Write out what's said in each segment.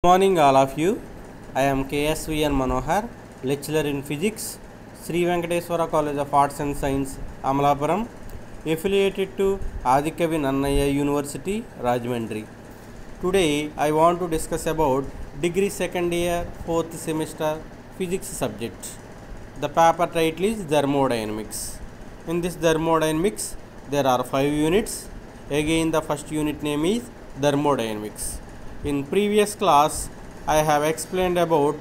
Good morning all of you. I am KSVN Manohar, lecturer in physics, Sri Venkateswara College of Arts and Science, Amalapuram, affiliated to Adikavi Nannaya University, Rajahmundry. Today I want to discuss about degree second year 4th semester physics subject. The paper title is Thermodynamics. In this thermodynamics there are 5 units. Again the first unit name is Thermodynamics. In previous class, I have explained about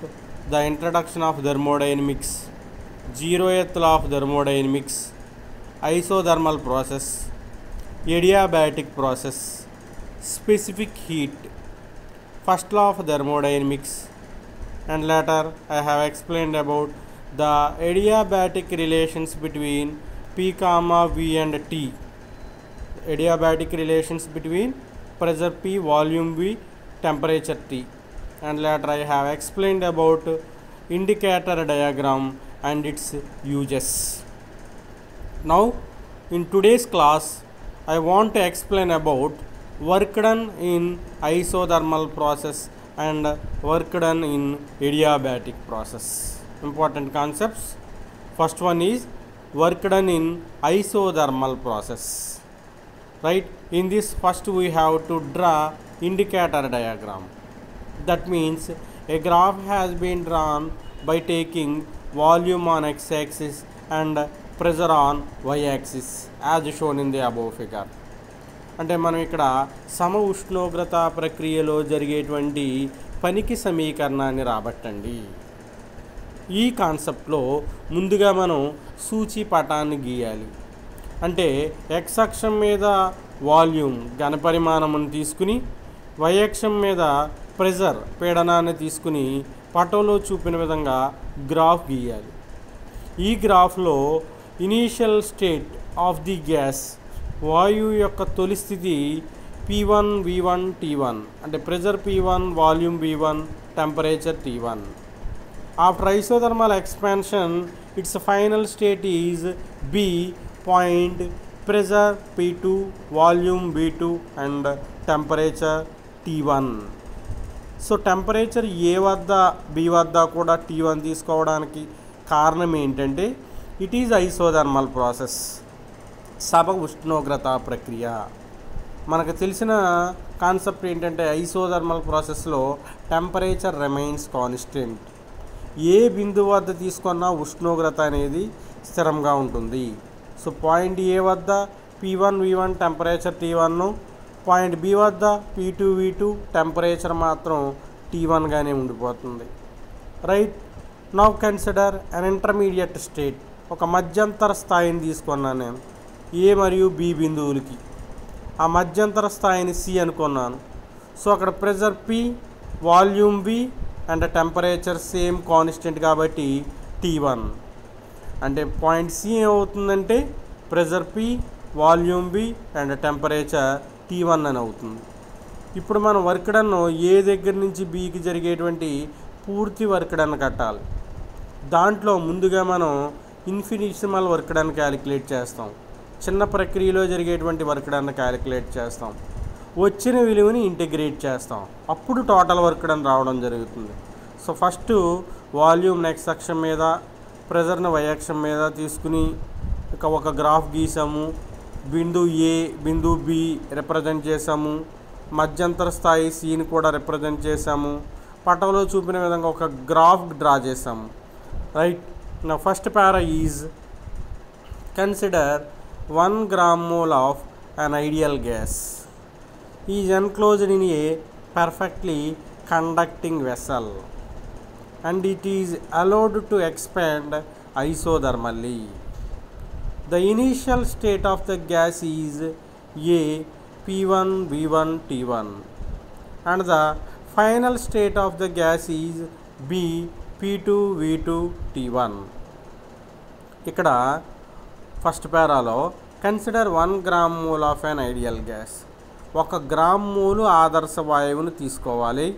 the introduction of thermodynamics, zeroth law of thermodynamics, isothermal process, adiabatic process, specific heat, first law of thermodynamics, and later I have explained about the adiabatic relations between P, V and T. Adiabatic relations between pressure P, volume V, temperature T, and later I have explained about indicator diagram and its uses. Now in today's class I want to explain about work done in isothermal process and work done in adiabatic process. Important concepts. First one is work done in isothermal process. Right, in this first we have to draw indicator diagram. That means a graph has been drawn by taking volume on x-axis and pressure on y-axis as shown in the above figure. అంటే మనం ఇక్కడ సమ ఉష్ణోగ్రత ప్రక్రియలో జరిగేటువంటి పనికి సమీకరణాన్ని రాబట్టండి. ఈ కాన్సెప్ట్లో ముందుగా మనం సూచి పటాన్ని గీయాలి. అంటే x అక్షం మీద వాల్యూమ్ ఘనపరిమాణమును తీసుకుని y అక్షం మీద ప్రెజర్ పీడనాన్ని తీసుకుని పటంలో చూపిన విధంగా గ్రాఫ్ గీయాలి. ఈ గ్రాఫ్లో initial state of the gas వాయువు యొక్క తొలి స్థితి P1 V1 T1 అంటే pressure P1 volume V1 temperature T1. After isothermal expansion its final state is B point pressure P2 volume V2 and temperature T1. So temperature A వద్ద B వద్ద కూడా T1 తీసుకోవడానికి కారణం ఏంటంటే ఇట్ ఈజ్ ఐసోథర్మల్ ప్రాసెస్, సమ ఉష్ణోగ్రత ప్రక్రియ. మనకు తెలిసిన కాన్సెప్ట్ ఏంటంటే ఐసోథర్మల్ ప్రాసెస్లో టెంపరేచర్ రిమైన్స్ కాన్స్టెంట్. ఏ బిందువు వద్ద తీసుకున్నా ఉష్ణోగ్రత అనేది స్థిరంగా ఉంటుంది. సో పాయింట్ ఏ వద్ద P1 V1 temperature T1, point B వద్ద P2 V2 టెంపరేచర్ మాత్రం T1 గానే ఉండిపోతుంది. రైట్, నౌ కన్సిడర్ అన్ ఇంటర్మీడియట్ స్టేట్. ఒక మధ్యంతర స్థాయిని తీసుకున్నాను నేను ఏ మరియు బి బిందువులకి. ఆ మధ్యంతర స్థాయిని సి అనుకున్నాను. సో అక్కడ pressure P, volume V and temperature same constant కాబట్టి T1. అంటే పాయింట్ సి ఏమవుతుందంటే pressure P, volume V and temperature T1 అని అవుతుంది. ఇప్పుడు మనం వర్క్ డన్ ఏ దగ్గర నుంచి బికి జరిగేటువంటి పూర్తి వర్క్ డన్ కట్టాలి. దాంట్లో ముందుగా మనం ఇన్ఫినిసిమల్ వర్క్ డన్ క్యాలిక్యులేట్ చేస్తాం. చిన్న ప్రక్రియలో జరిగేటువంటి వర్క్ డన్ క్యాలిక్యులేట్ చేస్తాం. వచ్చిన విలువని ఇంటిగ్రేట్ చేస్తాం. అప్పుడు టోటల్ వర్క్ డన్ రావడం జరుగుతుంది. సో ఫస్ట్ వాల్యూమ్ నెక్స్ట్ అక్షం మీద, ప్రెజర్ని y అక్షం మీద తీసుకుని ఒక గ్రాఫ్ గీసాము. బిందువు ఏ, బిందువు బి రిప్రజెంట్ చేసాము. మధ్యంతర స్థాయి సిని కూడా రిప్రజెంట్ చేసాము. పటంలో చూపిన విధంగా ఒక గ్రాఫ్ డ్రా చేసాము. రైట్, నా first para is consider 1 gram mole of an ideal gas is enclosed in a perfectly conducting vessel and it is allowed to expand isothermally. The initial state of the gas is A P1 V1 T1 and the final state of the gas is B P2 V2 T1. ఇక్కడ first పారాలో consider 1 gram mole of an ideal gas. 1 gram mole ఆదర్శ వాయువును తీసుకోవాలి.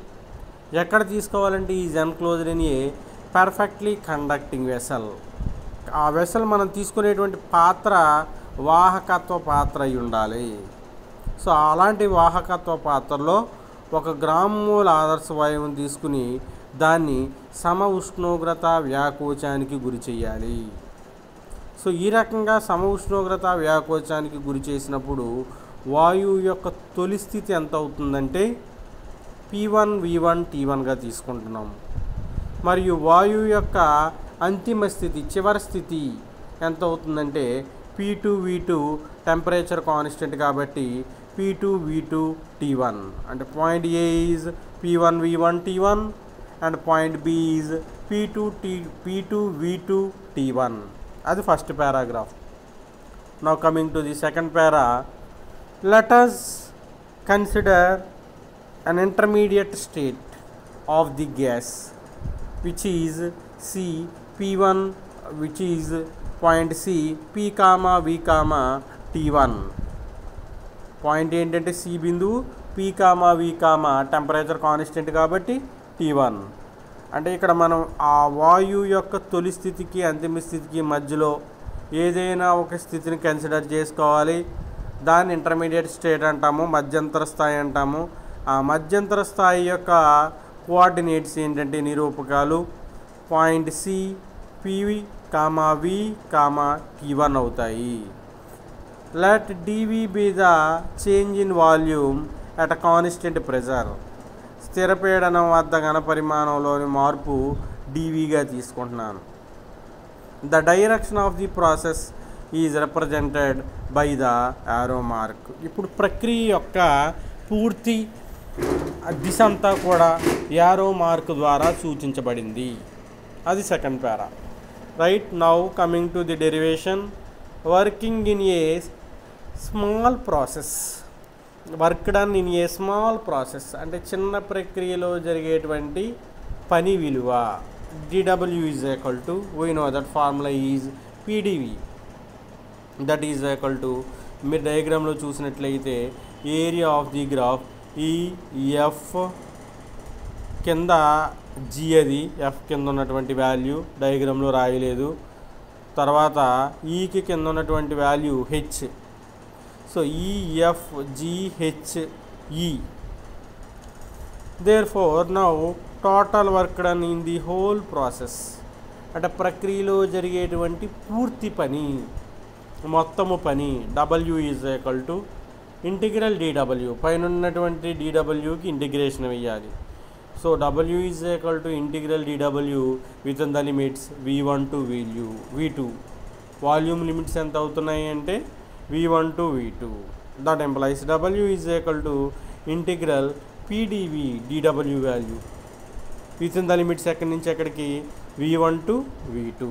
ఎక్కడ తీసుకోవాలంటే is enclosed in a perfectly conducting vessel. ఆ vessel మనం తీసుకునేటువంటి పాత్ర వాహకత్వ పాత్ర అయి ఉండాలి. సో అలాంటి వాహకత్వ పాత్రలో 1 గ్రాము మోల్ ఆదర్శ వాయువును తీసుకుని దాన్ని సమ ఉష్ణోగ్రత వ్యాకోచానికి గురి చేయాలి. సో ఈ రకంగా సమ ఉష్ణోగ్రత వ్యాకోచానికి గురి చేసినప్పుడు వాయువు యొక్క తొలి స్థితి ఎంత అవుతుందంటే P1 V1 T1గా తీసుకుంటున్నాం. మరియు వాయువు యొక్క అంతిమ స్థితి చివరి స్థితి ఎంత అవుతుందంటే P2 V2 టెంపరేచర్ కాన్స్టెంట్ కాబట్టి P2 V2 T1 అంటే point A is P1 V1 T1 and point B is P2 V2 T1. అది first paragraph. Now coming to the second para, let us consider an intermediate state of the gas which is C P1 which is point C P comma V comma T1. Point ఏంటంటే C బిందువు, P comma V comma temperature constant కాబట్టి T1. అంటే ఇక్కడ మనం ఆ వాయువు యొక్క తొలి స్థితికి అంతిమ స్థితికి మధ్యలో ఏదైనా ఒక స్థితిని కన్సిడర్ చేసుకోవాలి. దాన్ని ఇంటర్మీడియట్ స్టేట్ అంటాము, మధ్యంతర స్థాయి అంటాము. ఆ మధ్యంతర స్థాయి యొక్క కోఆర్డినేట్స్ ఏంటంటే నిరూపకాలు point C PV comma V comma T1 అవుతాయి. Let dV be the change in volume at a constant pressure. స్థిర పీడనం వద్ద ఘనపరిమాణంలోని మార్పు dVగా తీసుకుంటున్నాను. The direction of the process is represented by the arrow mark. ఇప్పుడు ప్రక్రియ యొక్క పూర్తి దిశ అంతా కూడా యారో మార్క్ ద్వారా సూచించబడింది. అది second para. Right now coming to the derivation, working in a small process, work done in a small process అంటే చిన్న ప్రక్రియలో జరిగేటువంటి పని విలువ dW is equal to, we know that formula is PdV, that is equal to, మీరు డయాగ్రామ్లో చూసినట్లయితే area of the graph EF కింద G, అది F కింద ఉన్నటువంటి వాల్యూ డయాగ్రామ్లో రాయలేదు. తర్వాత ఈకి కింద ఉన్నటువంటి value H. So EFGHE. therefore now total work done in the whole process అంటే ప్రక్రియలో జరిగేటువంటి పూర్తి పని మొత్తము పని W is equal to integral dW, పైన ఉన్నటువంటి dWకి ఇంటిగ్రేషన్ వేయాలి. So W is equal to integral dW with in the limits V1 to V2. Volume limits ఎంత అవుతున్నాయి అంటే V1 to V2. That employees W is equal to integral PdV dW value with in the limits ఎక్కడి నుంచి ఎక్కడికి V1 to V2.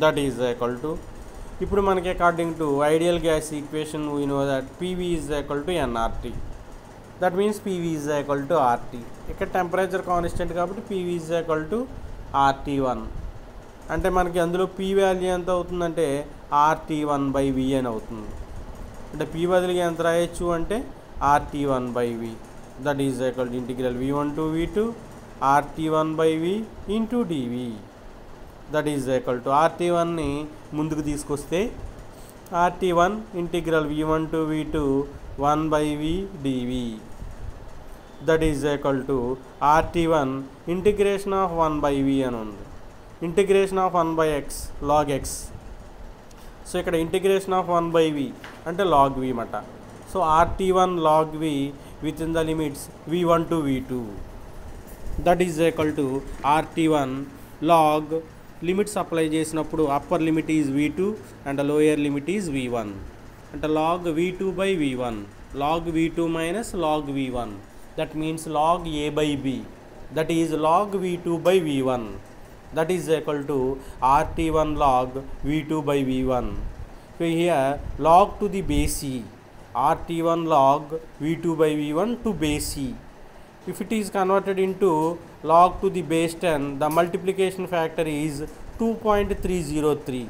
That is equal to, ఇప్పుడు మనకి according to ideal gas equation we know that PV is equal to nRT. That means PV is equal to RT. ఇక్కడ temperature constant కాబట్టి PV is equal to RT1. అంటే మనకి అందులో P value ఎంత అవుతుందంటే RT1/V అని అవుతుంది. అంటే P బదులుగా ఎంత రాయొచ్చు అంటే RT1/V. That is equal to integral V1 to V2 RT1/V into dV. That is equal to RT1ని ముందుకు తీసుకొస్తే RT1 integral V1 to V2 1/V dV. That is equal to RT1 integration of 1/V అని ఉంది. Integration of 1/x log x. So ఇక్కడ integration of 1/V అంటే log V మాట. So RT1 log V within the limits V1 to V2. That is equal to RT1 log limits apply చేసినప్పుడు upper limit is V2 and lower limit is V1. అంటే log V2/V1, log V2 minus log V1. That means log A/B. That is log V2/V1. that is equal to RT1 log V2/V1. So here log to the base C, RT1 log V2/V1 to base C. If it is converted into log to the base 10, the multiplication factor is 2.303.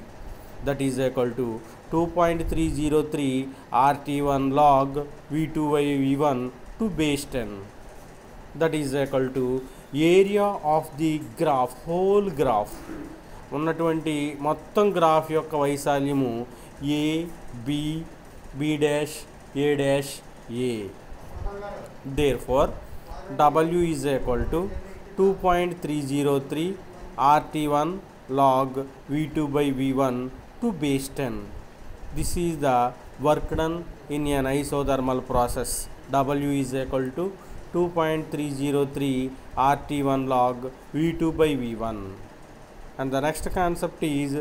That is equal to 2.303 RT1 log V2/V1 to base 10. That is equal to area of the graph, whole graph ఉన్నటువంటి మొత్తం graph యొక్క వైశాల్యము A B B dash A dash A. Therefore, W is equal to 2.303 RT1 log V2 by V1 to base 10. This is the work done in an isothermal process. W is equal to 2.303 RT1 log V2 by V1. And the next concept is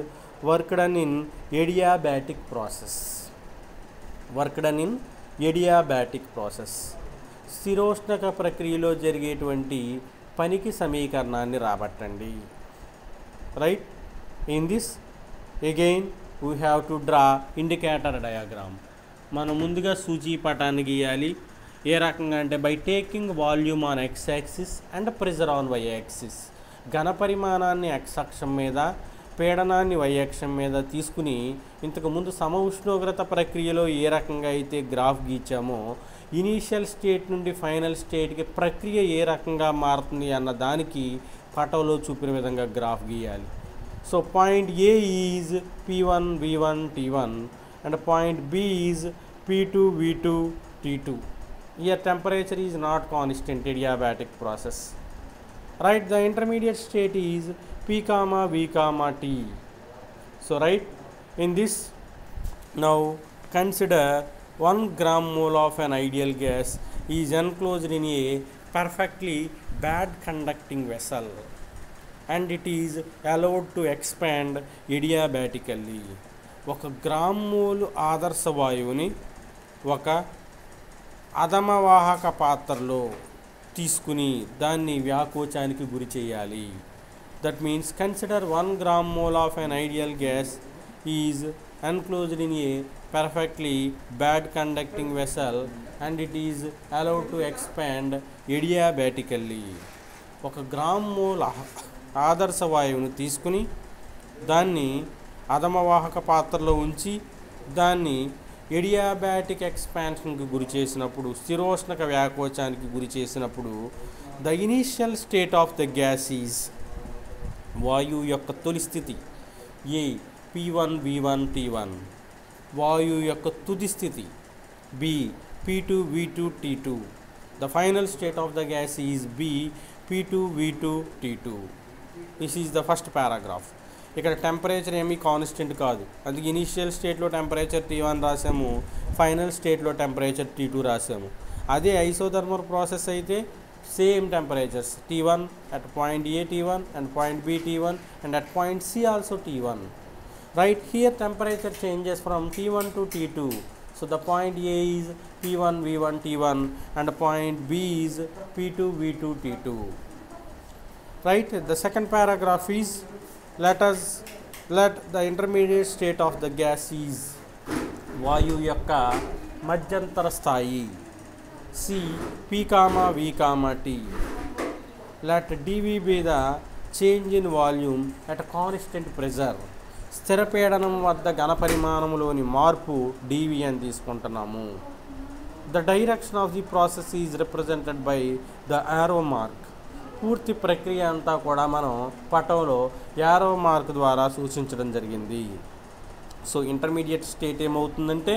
work done in adiabatic process. Work done in adiabatic process. స్థిరోష్ణక ప్రక్రియలో జరిగేటువంటి పనికి సమీకరణాన్ని రాబట్టండి. Right, in this again we have to draw indicator diagram. మనం ముందుగా సూచీ పటాన్ని గీయాలి. ఏ రకంగా అంటే by taking volume on X axis and pressure on Y axis. ఘన పరిమాణాన్ని ఎక్స్ అక్షం మీద, పీడనాన్ని వై అక్షం మీద తీసుకుని ఇంతకుముందు సమ ఉష్ణోగ్రత ప్రక్రియలో ఏ రకంగా అయితే గ్రాఫ్ గీచామో ఇనీషియల్ స్టేట్ నుండి ఫైనల్ స్టేట్కి ప్రక్రియ ఏ రకంగా మారుతుంది అన్న దానికి పటంలో చూపిన విధంగా గ్రాఫ్ గీయాలి. So point A is P1 V1 T1 and point B is P2 V2 T2. Here temperature is not constant adiabatic process. Right, the intermediate state is P comma V comma T. So right, in this now consider 1 gram mole of an ideal gas is enclosed in a perfectly bad conducting vessel and it is allowed to expand adiabatically. ఒక gram mole ఆదర్శ వాయువుని ఒక అధమవాహక పాత్రలో తీసుకుని దాన్ని వ్యాకోచానికి గురి చేయాలి. That means consider 1 gram mole of an ideal gas is enclosed in a perfectly bad conducting vessel and it is allowed to expand adiabatically. ఒక గ్రామ్ మోల్ ఆదర్శ వాయువును తీసుకుని దాన్ని అధమవాహక పాత్రలో ఉంచి దాన్ని ఎడియాబాటిక్ ఎక్స్పాన్షన్కి గురి చేసినప్పుడు, స్థిరోష్ణక వ్యాకోచానికి గురి చేసినప్పుడు the initial state of the gas is, వాయువు యొక్క తొలి స్థితి ఏ P1 V1 T1, వాయువు యొక్క తుది స్థితి B P2 V2 T2. The final state of the gas is B P2 V2 T2. This is the first paragraph. ఇక్కడ టెంపరేచర్ ఏమీ కాన్స్టెంట్ కాదు, అందుకే ఇనీషియల్ స్టేట్లో టెంపరేచర్ T1 రాసాము, ఫైనల్ స్టేట్లో టెంపరేచర్ T2 రాసాము. అదే ఐసోథర్మల్ ప్రాసెస్ అయితే same temperatures T1 at point A T1 and point B T1 and at point C also T1. Right, here temperature changes from T1 to T2. So the point A is P1 V1 T1 and point B is P2 V2 T2. Right, the second paragraph is let the intermediate state of the gas is, వాయువు యొక్క మధ్యంతర స్థాయి C P comma V comma T. Let dV be the change in volume at a constant pressure. స్థిర పీడనం వద్ద ఘన పరిమాణంలోని మార్పు dV అని తీసుకుంటున్నాము. The direction of the process is represented by the arrow mark. పూర్తి ప్రక్రియ అంతా కూడా మనం పటంలో యారో మార్క్ ద్వారా సూచించడం జరిగింది. సో ఇంటర్మీడియట్ స్టేట్ ఏమవుతుందంటే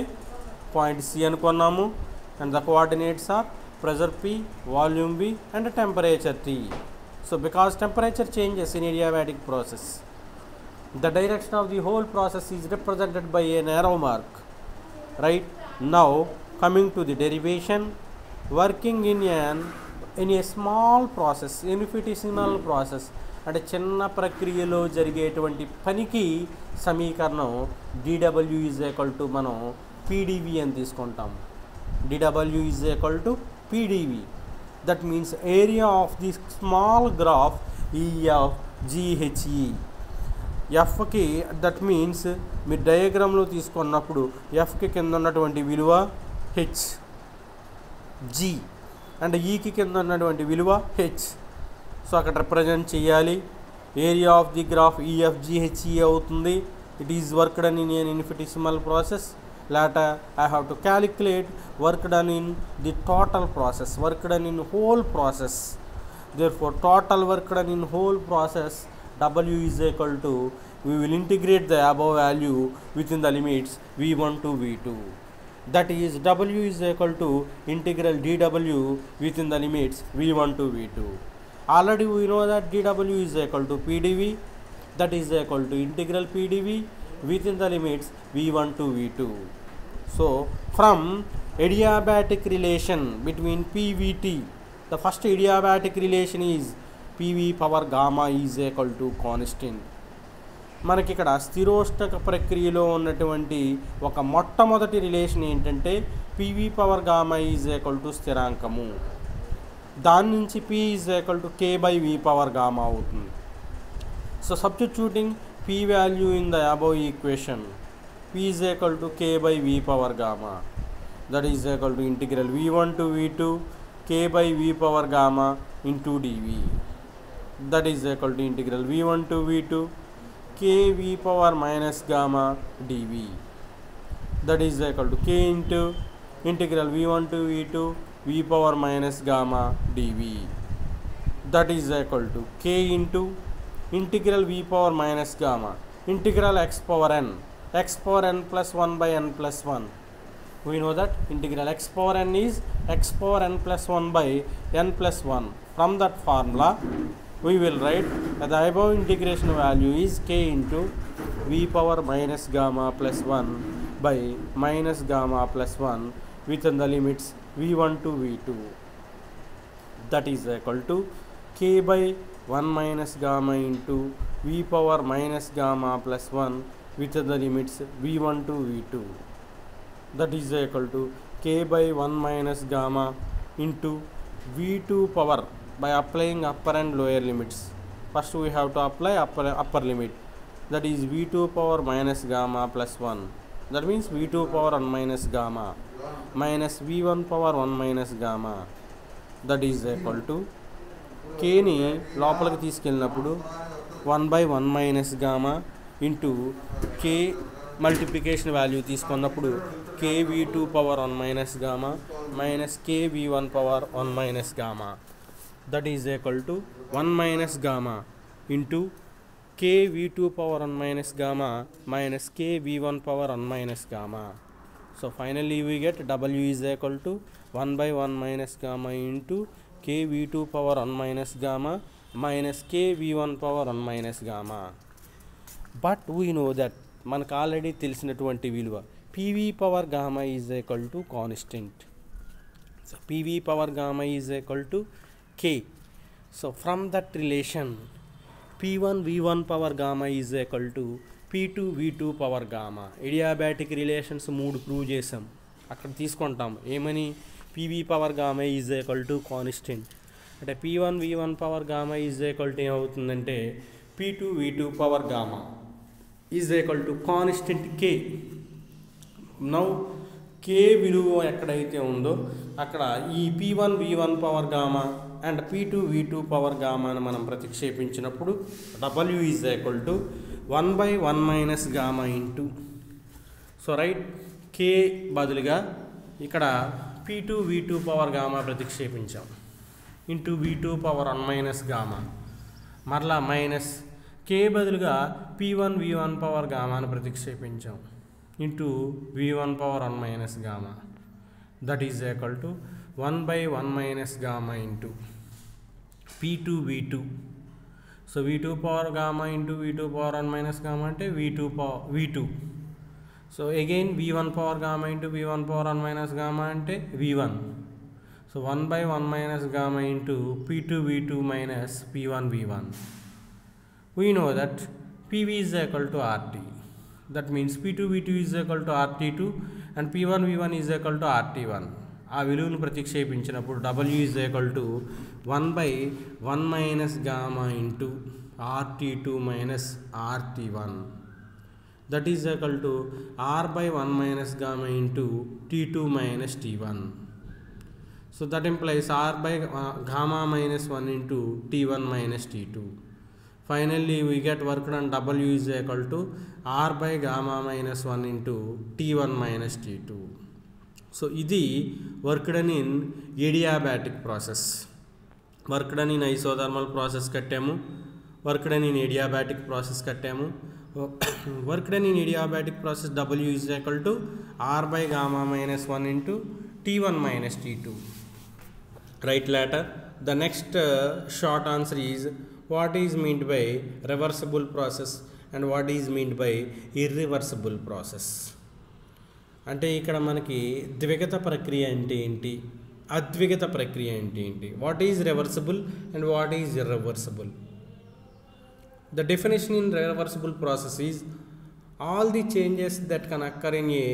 పాయింట్ C అనుకున్నాము and the coordinates are pressure P, volume V and temperature T. So because temperature changes in adiabatic process, the direction of the whole process is represented by an arrow mark. Right, now coming to the derivation, working in a small process, infinitesimal process, అంటే చిన్న ప్రక్రియలో జరిగేటువంటి పనికి సమీకరణం dW is equal to మనం PdV అని తీసుకుంటాం. dW is equal to PdV. That means area of the small graph E of GHE. ఎఫ్కి దట్ మీన్స్ మీరు డయాగ్రామ్లో తీసుకున్నప్పుడు ఎఫ్కి కింద ఉన్నటువంటి విలువ హెచ్, జీ అండ్ ఈకి కింద ఉన్నటువంటి విలువ హెచ్. సో అక్కడ రిప్రజెంట్ చేయాలి. Area of the graph EFGHE అవుతుంది. It is work done in an infinitesimal process. later I have to calculate work done in the total process, work done in whole process. Therefore total work done in whole process W is equal to, we will integrate the above value within the limits V1 to V2. that is W is equal to integral dW within the limits V1 to V2. Already we know that dW is equal to PdV, that is equal to integral PdV within the limits V1 to V2. So from adiabatic relation between PVT, the first adiabatic relation is PV power gamma is equal to constant. మనకి ఇక్కడ స్థిరోష్ణక ప్రక్రియలో ఉన్నటువంటి ఒక మొట్టమొదటి relation ఏంటంటే PV power gamma is equal to స్థిరాంకము. దాని నుంచి P is equal to K by V power gamma అవుతుంది. So substituting P value in the above equation, P is equal to K by V power gamma, that is equal to integral V1 to V2 K by V power gamma into dV, that is equal to integral V1 to V2 k v power minus gamma dv, that is equal to k into integral V1 to V2 v power minus gamma dv, that is equal to k into integral v power minus gamma integral x power n plus 1 by n plus 1. We know that integral x power n is x power n plus 1 by n plus 1. From that formula we will write that the above integration value is k into v power minus gamma plus 1 by minus gamma plus 1 within the limits V1 to V2, that is equal to k by 1 minus gamma into v power minus gamma plus 1 within the limits V1 to V2, that is equal to k by 1 minus gamma into V2 power by applying upper and lower limits. First we have to apply upper limit, that is V2 power minus gamma plus 1, that means V2 power 1 minus gamma minus V1 power 1 minus gamma, that is equal to k ని లోపలికి తీసుకెళ్ళినప్పుడు 1 by 1 minus gamma into k multiplication value తీసుకున్నప్పుడు k V2 power 1 minus gamma minus k V1 power 1 minus gamma, that is equal to 1 minus gamma into k V2 power 1 minus gamma minus k V1 power 1 minus gamma. So finally we get W is equal to 1 by 1 minus gamma into k V2 power 1 minus gamma minus k V1 power 1 minus gamma. But we know that మనకు already తెలిసినటువంటి విలువ PV power gamma is equal to constant. So PV power gamma is equal to k. So from that relation P1 V1 power gamma is equal to P2 V2 power gamma. Adiabatic relations 3 prove చేసాం, అక్కడ తీసుకుంటాం ఏమని PV power gamma is equal to constant. అంటే P1 V1 power gamma is equal to ఏమవుతుందంటే P2 V2 power gamma is equal to constant k. Now k విలువ ఎక్కడైతే ఉందో అక్కడ ఈ P1 V1 power gamma and P2 V2 power గామాను మనం ప్రతిక్షేపించినప్పుడు W is equal to 1 by 1 minus gamma into, so right k బదులుగా ఇక్కడ P2 V2 పవర్ గామా ప్రతిక్షేపించాం into V2 power 1 minus gamma, మరలా మైనస్ k బదులుగా P1 V1 పవర్ గామాను ప్రతిక్షేపించాం into V1 power 1 minus gamma, that is equal to 1 by 1 minus gamma into P2 V2. So V2 power gamma into V2 power 1 minus gamma అంటే V2. So again V1 power gamma into V1 power 1 minus gamma అంటే V1. So 1 by 1 minus gamma into P2 V2 minus P1 V1. We know that PV is equal to RT. That means P2 V2 is equal to RT2 and P1 V1 is equal to RT1. ఆ విలువను ప్రతిక్షేపించినప్పుడు W is equal to 1 by 1 minus gamma into RT2 minus RT1. That is equal to R by 1 minus gamma into T2 minus T1. So that implies R by gamma minus 1 into T1 minus T2. Finally we get work done W is equal to R by gamma minus 1 into T1 minus T2. So ఇది work done in adiabatic process. Work done in isothermal process కట్టాము, work done in adiabatic process కట్టాము, work done in adiabatic process W is equal to R by gamma minus 1 into T1 minus T2. Right later. The next short answer is what is meant by reversible process and what is meant by irreversible process. అంటే ఇక్కడ మనకి ద్విగత ప్రక్రియ అంటే ఏంటి, అద్విగత ప్రక్రియ అంటే ఏంటి, what is reversible and what is irreversible. The definition in reversible process is all the changes that can occur in a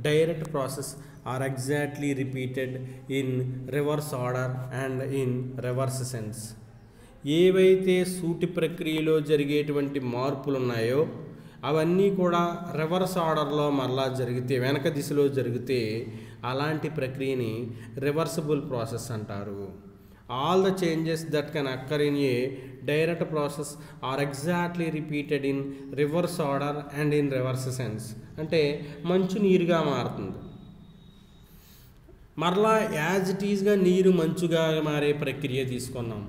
direct process are exactly repeated in reverse order and in reverse sense. ఏవైతే సూటి ప్రక్రియలో జరిగేటువంటి మార్పులు ఉన్నాయో అవన్నీ కూడా reverse ఆర్డర్లో మరలా జరిగితే, వెనక దిశలో జరిగితే అలాంటి ప్రక్రియని రివర్సిబుల్ ప్రాసెస్ అంటారు. All the changes that can occur in a direct process are exactly repeated in reverse order and in reverse sense. అంటే మంచు నీరుగా మారుతుంది, మరలా యాజ్ ఇట్ ఈజ్గా నీరు మంచుగా మారే ప్రక్రియ తీసుకున్నాం.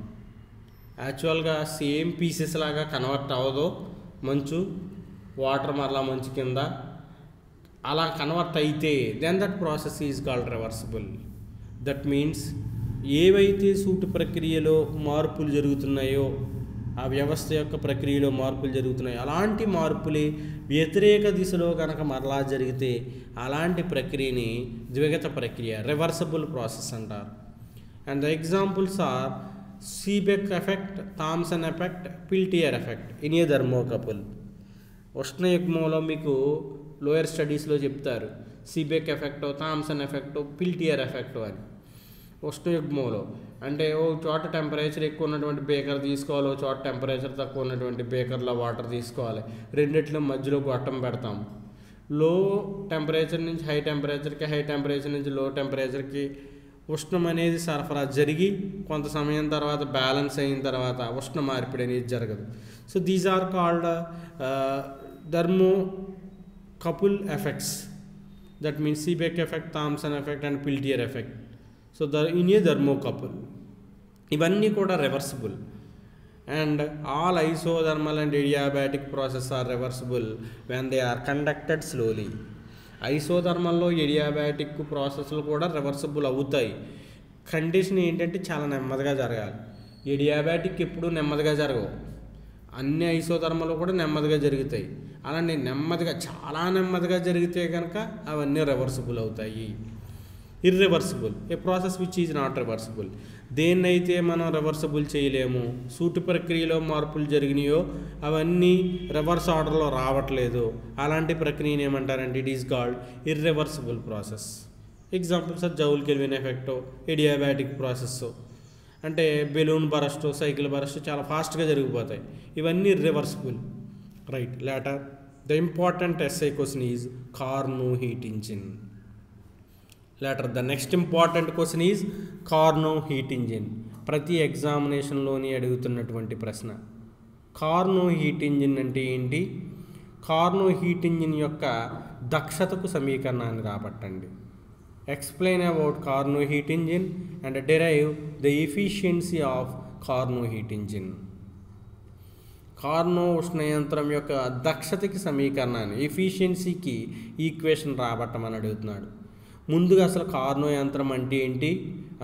యాక్చువల్గా సేమ్ పీసెస్ లాగా కన్వర్ట్ అవ్వదు మంచు, వాటర్ మరలా మంచు కింద అలా కన్వర్ట్ అయితే then that process is called reversible. That means ఏవైతే సూటి ప్రక్రియలో మార్పులు జరుగుతున్నాయో, ఆ వ్యవస్థ యొక్క ప్రక్రియలో మార్పులు జరుగుతున్నాయో అలాంటి మార్పులే వ్యతిరేక దిశలో కనుక మరలా జరిగితే అలాంటి ప్రక్రియని ద్విగత ప్రక్రియ, రివర్సిబుల్ ప్రాసెస్ అంటారు. And the examples are Seebeck effect, Thomson effect, Peltier effect in a thermocouple. ఉష్ణయుగ్మంలో మీకు లోయర్ స్టడీస్లో చెప్తారు సీబెక్ ఎఫెక్టో, థామ్సన్ ఎఫెక్టో, పిల్టియర్ ఎఫెక్టో అని. ఉష్ణయుగ్మంలో అంటే ఓ చోట టెంపరేచర్ ఎక్కువ ఉన్నటువంటి బేకర్ తీసుకోవాలి, ఓ చోట టెంపరేచర్ తక్కువ ఉన్నటువంటి బేకర్లో వాటర్ తీసుకోవాలి, రెండిట్లో మధ్యలో గొట్టం పెడతాం. లో టెంపరేచర్ నుంచి హై టెంపరేచర్కి, హై టెంపరేచర్ నుంచి లో టెంపరేచర్కి ఉష్ణం అనేది సరఫరా జరిగి కొంత సమయం తర్వాత బ్యాలెన్స్ అయిన తర్వాత ఉష్ణ మార్పిడి అనేది జరగదు. So these are called thermocouple effects. That means Seebeck effect, Thomson effect and Peltier effect. So in a thermocouple ఇవన్నీ కూడా reversible. And all isothermal and adiabatic process are reversible when they are conducted slowly. ఐసోథర్మల్లో adiabatic ప్రాసెస్లు కూడా reversible అవుతాయి. Condition ఏంటంటే చాలా నెమ్మదిగా జరగాలి. ఎడియాబాటిక్ ఎప్పుడూ నెమ్మదిగా జరగవు, అన్ని ఐసోథర్మలు కూడా నెమ్మదిగా జరుగుతాయి. అలాంటి నెమ్మదిగా, చాలా నెమ్మదిగా జరిగితే కనుక అవన్నీ రివర్సిబుల్ అవుతాయి. Irreversible a process which is not reversible. దేన్నైతే మనం రివర్సిబుల్ చేయలేము, సూటి ప్రక్రియలో మార్పులు జరిగినాయో అవన్నీ రివర్స్ ఆర్డర్లో రావట్లేదు, అలాంటి ప్రక్రియను ఏమంటారంటే it is called irreversible process. Examples of joule kelvin effect, adiabatic process అంటే బెలూన్ బరస్ట్, సైకిల్ బరస్ట్ చాలా ఫాస్ట్గా జరిగిపోతాయి, ఇవన్నీ irreversible. Right later the important SI question is Carnot heat engine. Later, the next important question is Carnot heat engine. ప్రతి ఎగ్జామినేషన్లోని అడుగుతున్నటువంటి ప్రశ్న. Carnot heat engine అంటే ఏంటి, కార్నోట్ హీట్ ఇంజిన్ యొక్క దక్షతకు సమీకరణాన్ని రాబట్టండి. Explain about Carnot heat engine and derive the efficiency of Carnot heat engine. Carnot ఉష్ణయంత్రం యొక్క దక్షతకి సమీకరణాన్ని, ఎఫిషియన్సీకి ఈక్వేషన్ రాబట్టమని అడుగుతున్నాడు. ముందుగా అసలు కార్నోట్ యంత్రం అంటే ఏంటి,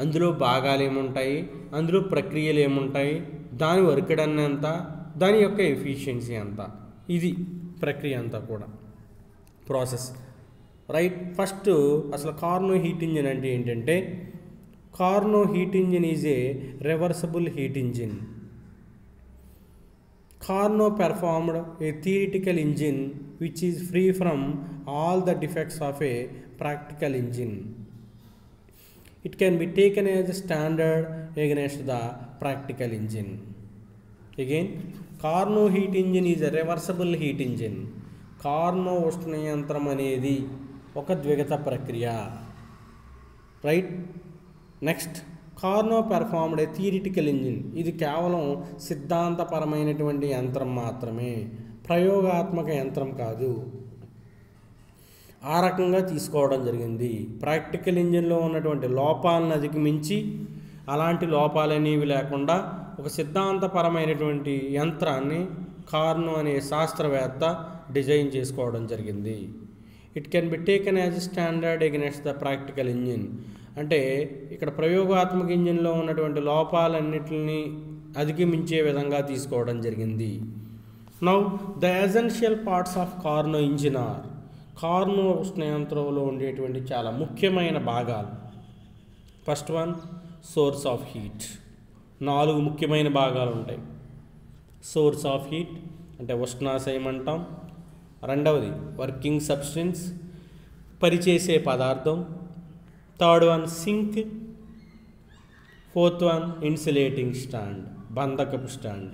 అందులో భాగాలు ఏముంటాయి, అందులో ప్రక్రియలు ఏముంటాయి, దాని వర్క్ డన్ ఎంత, దాని యొక్క ఎఫిషియన్సీ ఎంత, ఇది ప్రక్రియ అంతా కూడా ప్రాసెస్. రైట్, ఫస్ట్ అసలు కార్నోట్ హీట్ ఇంజిన్ అంటే ఏంటంటే, Carnot heat engine is a reversible heat engine. Carnot performed a theoretical engine which is free from all the defects of a practical engine. It can be taken as a standard against the practical engine. Again, Carnot heat engine is a reversible heat engine. Carnot ఉష్ణయంత్రం అనేది ఒక ద్విగత ప్రక్రియ. Right, next Carnot performed ఏ theoretical engine. ఇది కేవలం సిద్ధాంతపరమైనటువంటి యంత్రం మాత్రమే, ప్రయోగాత్మక యంత్రం కాదు. ఆ రకంగా తీసుకోవడం జరిగింది. ప్రాక్టికల్ ఇంజిన్లో ఉన్నటువంటి లోపాలను అధిగమించి, అలాంటి లోపాలనేవి లేకుండా ఒక సిద్ధాంతపరమైనటువంటి యంత్రాన్ని కార్నో అనే శాస్త్రవేత్త డిజైన్ చేసుకోవడం జరిగింది. It can be taken as standard against the practical engine. అంటే ఇక్కడ ప్రయోగాత్మక ఇంజిన్లో ఉన్నటువంటి లోపాలన్నిటిని అధిగమించే విధంగా తీసుకోవడం జరిగింది. Now the essential parts of Carnot engine are. Carnot ఉష్ణయంత్రంలో ఉండేటువంటి చాలా ముఖ్యమైన భాగాలు. First one, source of heat. 4 ముఖ్యమైన భాగాలు ఉంటాయి. సోర్స్ ఆఫ్ హీట్ అంటే ఉష్ణాశయం అంటాం. రెండవది వర్కింగ్ సబ్స్టెన్స్, పనిచేసే పదార్థం. Third one sink. Fourth one insulating stand, బంధకపు stand.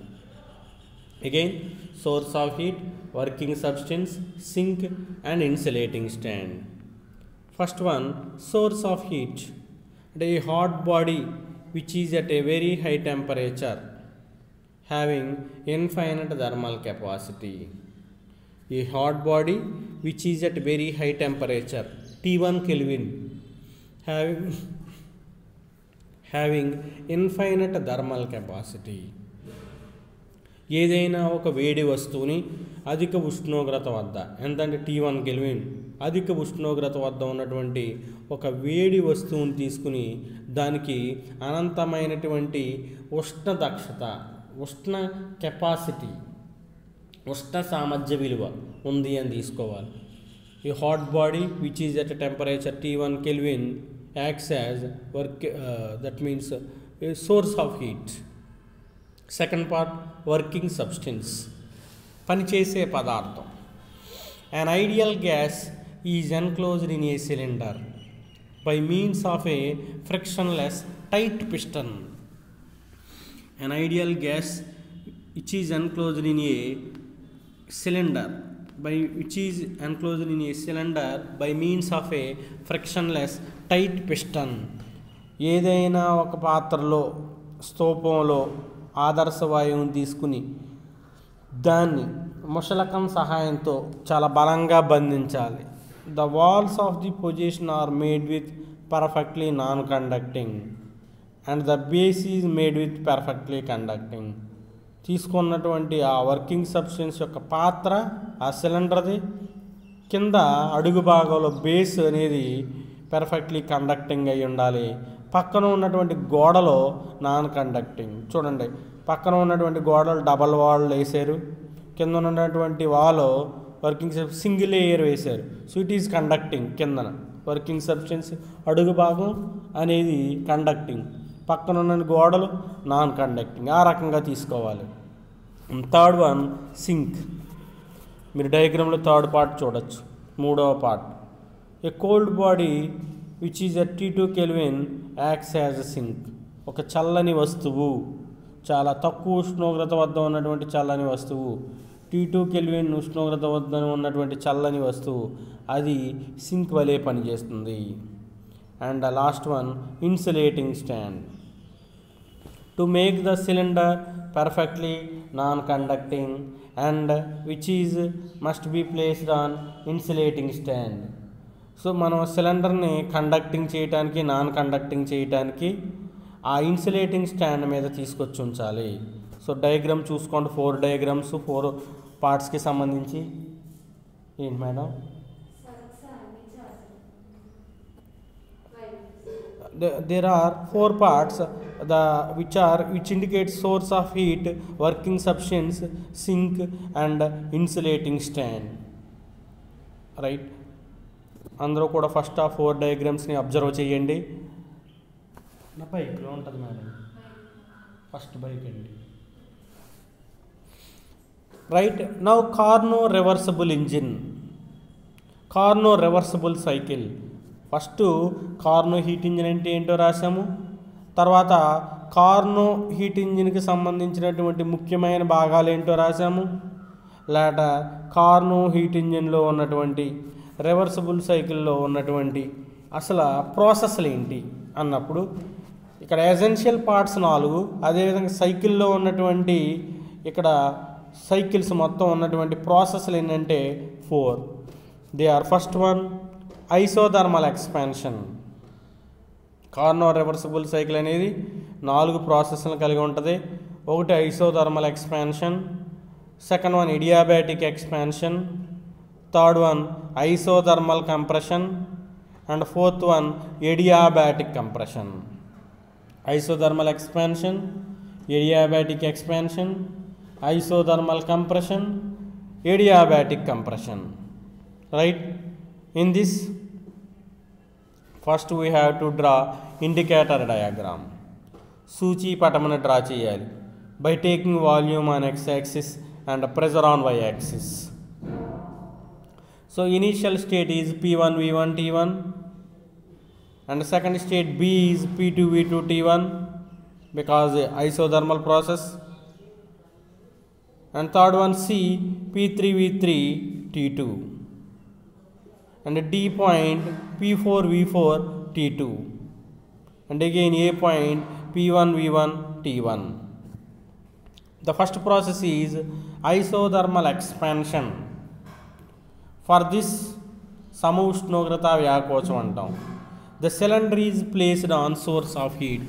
Again source of heat, working substance, sink and insulating stand. First one, source of heat. A hot body which is at a very high temperature having infinite thermal capacity. A hot body which is at very high temperature T1 Kelvin having infinite thermal capacity. ఏదైనా ఒక వేడి వస్తువుని అధిక ఉష్ణోగ్రత వద్ద, ఎంతంటే T1 kelvin, అధిక ఉష్ణోగ్రత వద్ద ఉన్నటువంటి ఒక వేడి వస్తువుని తీసుకుని దానికి అనంతమైనటువంటి ఉష్ణ దక్షత, ఉష్ణ కెపాసిటీ, ఉష్ణ సామర్థ్య విలువ ఉంది అని తీసుకోవాలి. ఈ hot body which is at temperature T1 kelvin acts as that means A source of heat. Second part, working substance, పనిచేసే పదార్థం. An ideal gas is enclosed in A cylinder by means of A frictionless tight piston. An ideal gas which is enclosed in A cylinder by means of a frictionless tight piston. ఏదైనా ఒక పాత్రలో, స్తూపంలో ఆదర్శ వాయువుని తీసుకుని దాన్ని ముషలకం సహాయంతో చాలా బలంగా బంధించాలి. The walls of the position are made with perfectly non conducting and the base is made with perfectly conducting. తీసుకున్నటువంటి ఆ వర్కింగ్ సబ్స్టెన్స్ యొక్క పాత్ర, ఆ సిలిండర్ది, కింద అడుగు భాగంలో బేస్ అనేది పర్ఫెక్ట్లీ కండక్టింగ్ అయి ఉండాలి. పక్కన ఉన్నటువంటి గోడలో నాన్ కండక్టింగ్. చూడండి, పక్కన ఉన్నటువంటి గోడలు డబల్ వాల్ వేసారు, కింద ఉన్నటువంటి వాల్ వర్కింగ్ సింగిల్ లేయర్ వేశారు. So it is conducting. కిందన వర్కింగ్ సబ్స్టెన్స్ అడుగు భాగం అనేది కండక్టింగ్, పక్కన ఉన్న గోడలు నాన్ కండక్టింగ్. ఆ రకంగా తీసుకోవాలి. Third one, sink. మీరు డయాగ్రామ్లో థర్డ్ పార్ట్ చూడొచ్చు. మూడవ part, a cold body which is at T2 kelvin acts as a sink. ఒక చల్లని వస్తువు, చాలా తక్కువ ఉష్ణోగ్రత వద్ద ఉన్నటువంటి చల్లని వస్తువు, T2 కెల్విన్ ఉష్ణోగ్రత వద్ద ఉన్నటువంటి చల్లని వస్తువు, అది సింక్ వలె పనిచేస్తుంది. And the last one, insulating stand. To make the cylinder perfectly non-conducting and which is must be placed on insulating stand. So మనం సిలిండర్ని కండక్టింగ్ చేయడానికి, నాన్ కండక్టింగ్ చేయడానికి ఆ ఇన్సులేటింగ్ స్టాండ్ మీద తీసుకొచ్చి ఉంచాలి. సో డయాగ్రామ్ చూసుకోండి, 4 డయాగ్రామ్స్ 4 పార్ట్స్కి సంబంధించి. ఏంటి madam? There are 4 parts which indicate source of heat, working substance, sink and insulating stand. Right? అందరూ కూడా ఫస్ట్ ఆ 4 డయాగ్రామ్స్ని అబ్జర్వ్ చేయండి. నా బైక్లో ఉంటుంది మేడం, ఫస్ట్ బైక్ అండి. Right now కార్నో reversible engine, కార్నో reversible cycle. First కార్నో heat engine అంటే ఏంటో రాసాము. తర్వాత కార్నో హీట్ ఇంజిన్కి సంబంధించినటువంటి ముఖ్యమైన భాగాలు ఏంటో రాసాము. లేట కార్నో హీట్ ఇంజిన్లో ఉన్నటువంటి, రివర్సిబుల్ సైకిల్లో ఉన్నటువంటి అసలు ప్రాసెస్లు ఏంటి అన్నప్పుడు ఇక్కడ ఎసెన్షియల్ పార్ట్స్ 4, అదేవిధంగా సైకిల్లో ఉన్నటువంటి ఇక్కడ సైకిల్స్ మొత్తం ఉన్నటువంటి ప్రాసెస్లు ఏంటంటే 4. They are first one, isothermal expansion. Carnot reversible cycle అనేది 4 ప్రాసెస్లను కలిగి ఉంటుంది. ఒకటి isothermal expansion, second one adiabatic expansion, third one isothermal compression and fourth one adiabatic compression. Isothermal expansion, adiabatic expansion, isothermal compression, adiabatic compression. Right? In this, first we have to draw indicator diagram. Suchi patamana draw cheyali by taking volume on x-axis and pressure on y-axis. So initial state is P1 V1 T1 and second state B is P2 V2 T1 because isothermal process, and third one C P3 V3 T2 and D point P4 V4 T2 and again A point P1 V1 T1. The first process is isothermal expansion. For this సమఉష్ణోగ్రత వ్యాకోచం అంటాం. The cylinder is placed on source of heat.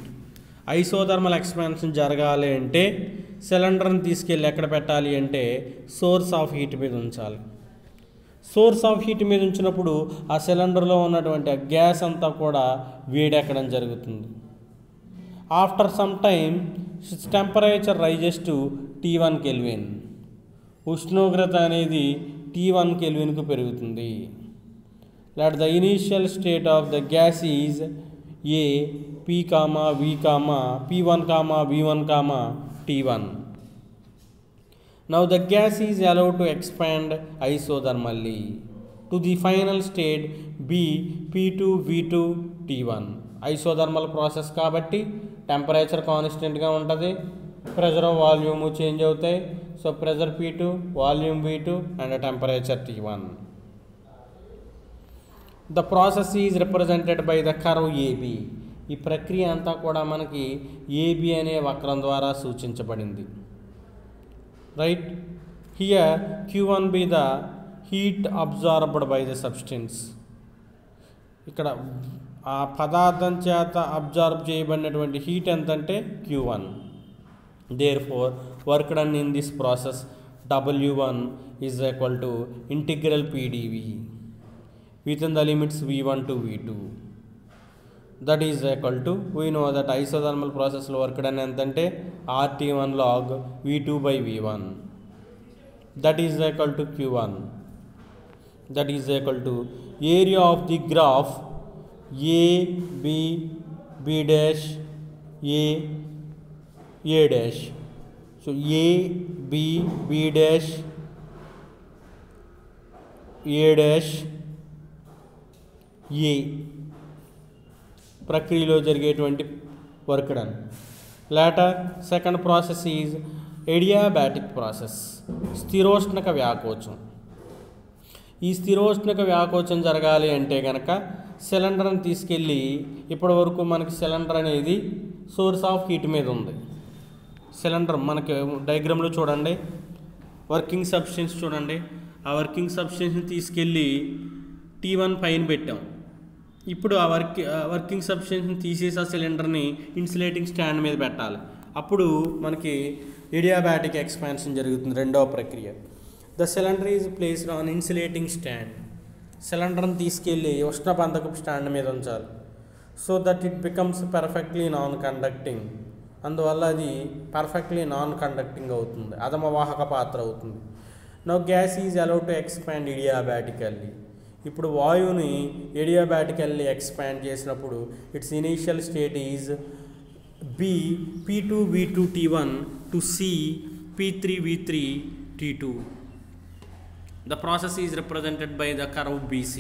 Isothermal expansion జరగాలి అంటే సిలిండర్ని తీసుకెళ్ళి ఎక్కడ పెట్టాలి అంటే source of heat మీద ఉంచాలి. సోర్స్ ఆఫ్ హీట్ మీద ఉంచినప్పుడు ఆ సిలిండర్లో ఉన్నటువంటి గ్యాస్ అంతా కూడా వేడెక్కడం జరుగుతుంది. After some time temperature rises to T1 kelvin. ఉష్ణోగ్రత అనేది T1 కెల్విన్కు పెరుగుతుంది. Let the initial state of the gas is A P, V, P1, V1, T1. Now the gas is allowed to expand isothermally to the final state B P2 V2 T1. Isothermal process కాబట్టి temperature కాన్స్టెంట్గా ఉంటుంది, pressure volume change అవుతాయి. So pressure P2, volume V2 and temperature T1. The process is represented by the curve AB. ఈ ప్రక్రియ అంతా కూడా మనకి AB అనే వక్రం ద్వారా సూచించబడింది. Right? Here Q1 be the heat absorbed by the substance. ఇక్కడ ఆ పదార్థం చేత అబ్జార్బ్ చేయబడినటువంటి హీట్ ఎంతంటే Q1. Therefore work done in this process W1 is equal to integral PdV within the limits V1 to V2. That is equal to, we know that isothermal process లో work done ఎంతంటే RT1 log V2 by V1. That is equal to Q1. That is equal to area of the graph A, B, B dash, A dash. So A, B, B dash, A dash, ఏ ప్రక్రియలో జరిగేటువంటి work done. Later second process is adiabatic process, స్థిరోష్ణక వ్యాకోచం. ఈ స్థిరోష్ణక వ్యాకోచం జరగాలి అంటే కనుక సిలిండర్ని తీసుకెళ్ళి, ఇప్పటి వరకు మనకి సిలిండర్ అనేది సోర్స్ ఆఫ్ హీట్ మీద ఉంది. సిలిండర్ మనకి డయాగ్రామ్లో చూడండి, వర్కింగ్ సబ్స్టెన్స్ చూడండి. ఆ వర్కింగ్ సబ్స్టెన్స్ని తీసుకెళ్ళి T1 పైన పెట్టాం. ఇప్పుడు ఆ వర్కింగ్ సబ్స్టెన్స్ని తీసేసి ఆ సిలిండర్ని ఇన్సులేటింగ్ స్టాండ్ మీద పెట్టాలి. అప్పుడు మనకి ఇడియాబాటిక్ ఎక్స్పాన్షన్ జరుగుతుంది, రెండవ ప్రక్రియ. The cylinder is placed on insulating stand. సిలిండర్ని తీసుకెళ్ళి ఉష్ణబంధకపు స్టాండ్ మీద ఉంచాలి. So that it becomes perfectly non conducting. అందువల్ల అది పర్ఫెక్ట్లీ నాన్ కండక్టింగ్ అవుతుంది, అధమవాహక పాత్ర అవుతుంది. Now gas is allowed to expand adiabatically. ఇప్పుడు వాయువుని ఎడియాబాటికల్లీ ఎక్స్పాండ్ చేసినప్పుడు its initial state is B P2 V2 T1 to C P3 V3 T2. The process is represented by the curve BC.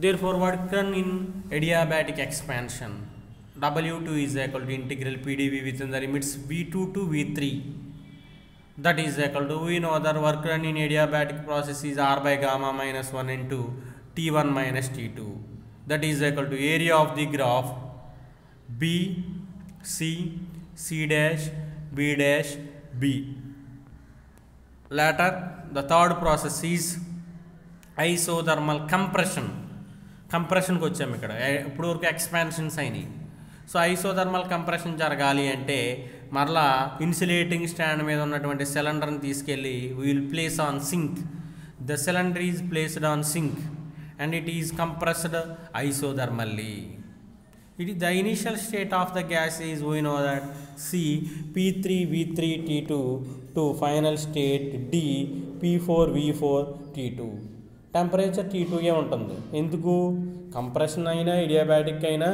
Therefore work done in adiabatic expansion W2 is equal to integral PdV within the limits V2 to V3. That is equal to, we know that work done in adiabatic process is R by gamma minus 1 into T1 minus T2. That is equal to area of the graph B, C, C dash, B dash, B. Later, the third process is isothermal compression. Compression को వచ్చాము ఇక్కడ. ఇప్పుడు వరకు expansions అయినాయి. So isothermal compression జరగాలి అంటే మరలా insulating stand మీద ఉన్నటువంటి సిలిండర్ని తీసుకెళ్ళి we will place on sink. The cylinder is placed on sink and it is compressed isothermally. The initial state of the gas is, we know that, C P3 V3 T2 to final state D P4 V4 T2. Temperature T2 ఉంటుంది. ఎందుకు? Compression అయినా ఇడియాబాటిక్ అయినా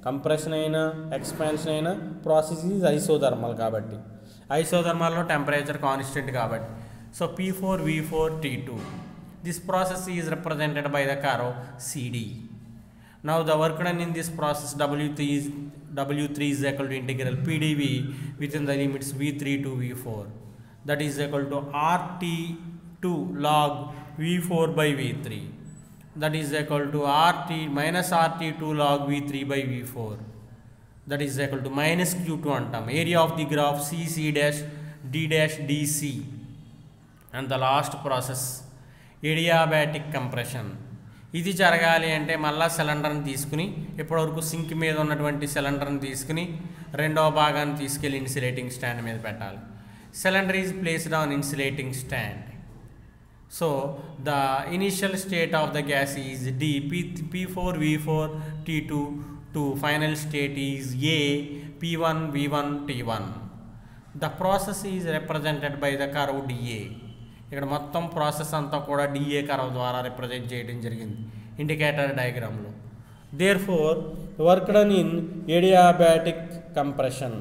compression అయినా expansion అయినా process is isothermal కాబట్టి ఐసోథర్మల్లో temperature constant కాబట్టి. So P4 V4 T2. This process is represented by the curve CD. Now the work done in this process W3 is equal to integral PdV within the limits V3 to V4, that is equal to RT2 log V4 by V3, that is equal to RT minus RT2 log V3 by V4, that is equal to minus Q2 antam. Area of the graph CC dash D dash DC. And the last process, adiabatic compression. ఇది జరగాలి అంటే మళ్ళీ సిలిండర్ని తీసుకుని ఇప్పటివరకు sync మీద ఉన్నటువంటి సిలిండర్ని తీసుకుని రెండవ భాగాన్ని తీసుకెళ్ళి ఇన్సులేటింగ్ స్టాండ్ మీద పెట్టాలి. Cylinder is placed on insulating stand. So the initial state of the gas is D P4 V4 T2 to final state is A P1 V1 T1. The process is represented by the curve DA. ఇక్కడ మొత్తం process అంతా కూడా DA curve ద్వారా represent చేయడం జరిగింది indicator డయాగ్రామ్లో. Therefore work done in adiabatic compression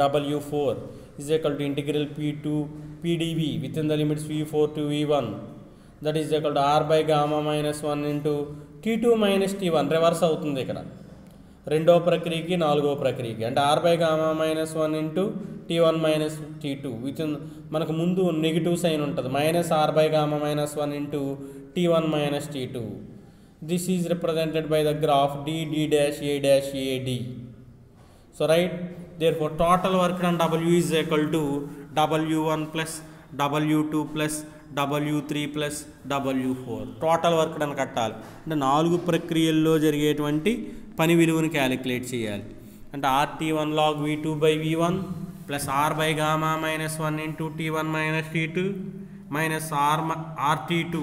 W4 is equal to integral P2 PdV within the limits V4 to V1, that is equal to R by gamma minus 1 into T2 minus T1. Reverse అవుతుంది ఇక్కడ రెండవ ప్రక్రియకి నాలుగవ ప్రక్రియకి, అంటే R by gamma minus 1 into T1 minus T2 with మనకు ముందు negative sign ఉంటుంది minus R by gamma minus 1 into T1 minus T2. This is represented by the graph D D dash A dash AD. So right, therefore total work done W is equal to W1 plus W2 plus W3 plus W4. Total work done కట్టాలి అంటే 4 ప్రక్రియల్లో జరిగేటువంటి పని విలువను calculate చేయాలి. అంటే RT1 log V2 by V1 plus R by gamma minus 1 into T1 minus T2 minus RT2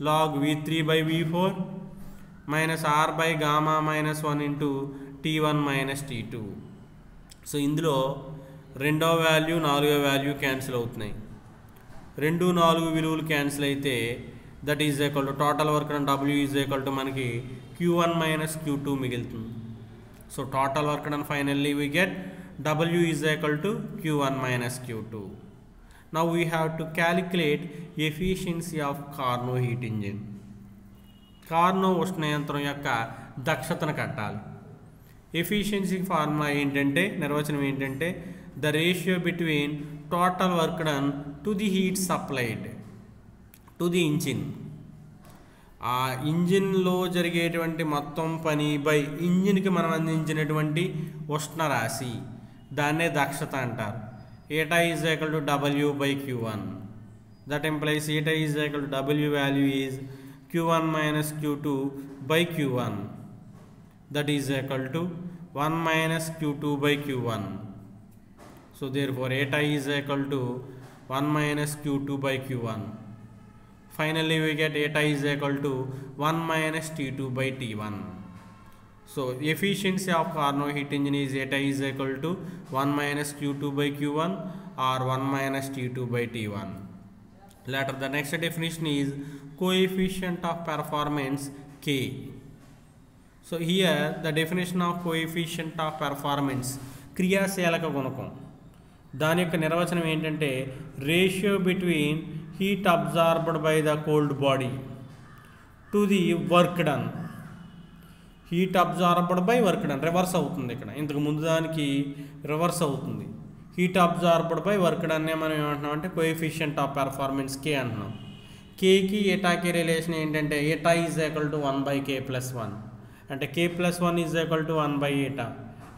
log V3 by V4 minus R by gamma minus 1 into T1 minus T2. So ఇందులో రెండో value నాలుగో value cancel అవుతున్నాయి. 2 4 విలువలు cancel అయితే that is equal to total work done W is equal to మనకి Q1 minus Q2 మిగులుతుంది. So total work done finally we get W is equal to Q1 minus Q2. Now we have to calculate efficiency of Carnot heat engine. Carnot ఉష్ణయంత్రం యొక్క దక్షతను కట్టాలి. Efficiency formula ఏంటంటే, నిర్వచనం ఏంటంటే, the ratio between total work done to the heat supplied to the engine. ఆ ఇంజిన్లో జరిగేటువంటి మొత్తం పని బై ఇంజిన్కి మనం అందించినటువంటి ఉష్ణరాశి, దాన్నే దక్షత అంటారు. Eta is equal to W by Q1. That implies eta is equal to W value is Q1 minus Q2 by Q1. That is equal to 1 minus Q2 by Q1. So therefore eta is equal to 1 minus Q2 by Q1. Finally we get eta is equal to 1 minus T2 by T1. So efficiency of Carnot heat engine is eta is equal to 1 minus Q2 by Q1 or 1 minus T2 by T1. Later the next definition is coefficient of performance K. So here the definition of coefficient of performance, క్రియాశీలక గుణకం, దాని యొక్క నిర్వచనం ఏంటంటే ratio between heat absorbed by the cold body to the work done. Heat absorbed by work done reverse అవుతుంది ఇక్కడ, ఇంతకు ముందు దానికి రివర్స్ అవుతుంది. హీట్ అబ్జార్బ్డ్ బై వర్క్ డన్నే మనం ఏమంటున్నాం అంటే కోఎఫిషియంట్ ఆఫ్ పెర్ఫార్మెన్స్ K అంటున్నాం. కేకి ఏటాకి రిలేషన్ ఏంటంటే ఏటా is equal to 1 by K plus 1, అంటే K plus 1 is equal to 1 by eta,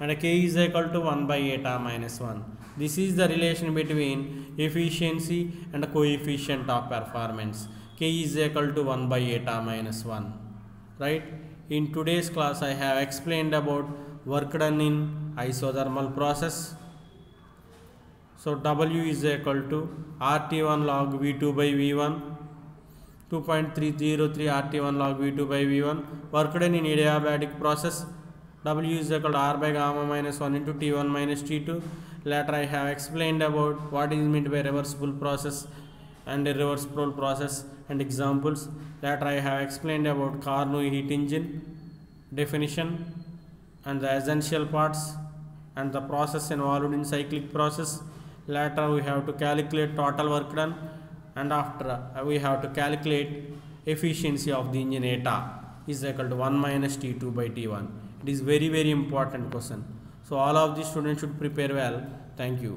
and K is equal to 1 by eta minus 1. This is the relation between efficiency and coefficient of performance. K is equal to 1 by eta minus 1. Right? In today's class I have explained about work done in isothermal process. So W is equal to RT1 log V2 by V1, 2.303 RT1 log V2 by V1, work done in adiabatic process. W is equal to R by gamma minus 1 into T1 minus T2. Later I have explained about what is meant by reversible process and irreversible process and examples. Later I have explained about Carnot heat engine definition and the essential parts and the process involved in cyclic process. Later we have to calculate total work done, and after we have to calculate efficiency of the engine eta is equal to 1 minus T2 by T1. It is very important question. So all of the students should prepare well. Thank you.